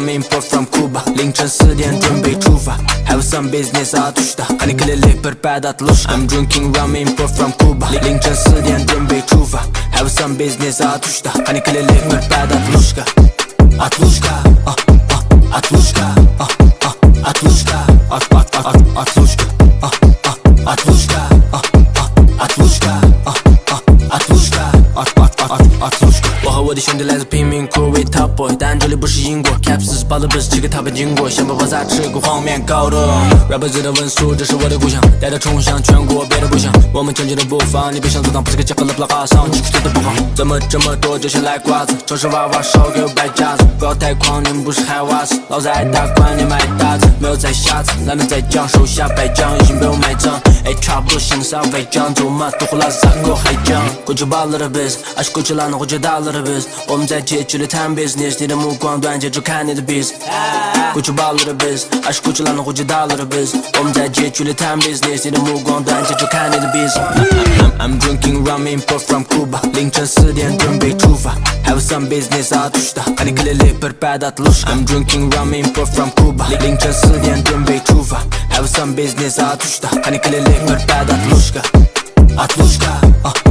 rum import from Cuba 凌晨4点准备出发 Have some business Atluxka hani klili per bad Atluxka I'm drinking rum import from Cuba 凌晨4点准备出发 Have some business Atluxka hani klili per bad Atluxka Atluxka Atluxka Atluxka Atluxka Atluxka Atluxka 我和我的兄弟来自贫民窟为 top boy 但这里不是英国 Caps 包的不是几个 top 经过先不泡撒吃过黄面高度 rapper 值得文书这是我的故乡带着冲向全国别的不想我们前进的步伐你别想阻挡不是个结合了不拉嘎上你做的不好怎么这么多就先来瓜子城市娃娃少给我摆架子不要太狂你们不是海娃子老子爱打官你们爱打子没有在瞎子懒得再讲手下败将已经被我买账哎差不多行撒违章走嘛都胡拉撒过海江过去吧 little bit 还是过去了能回去大 little bit 我们在街区里谈 business 你的目光短见就看你的 biz 过去吧 little bit 还是过去了能回去大 little bit 我们在街区里谈 business 你的目光短见就看你的 biz I'm drinking rum import from Cuba 凌晨4点准备出发 Have some business Atluxka hani klili per bad Atluxka I'm drinking rum import from Cuba 凌晨4点准备出发 Have some business Atluxka hani klili per bad Atluxka Atluxka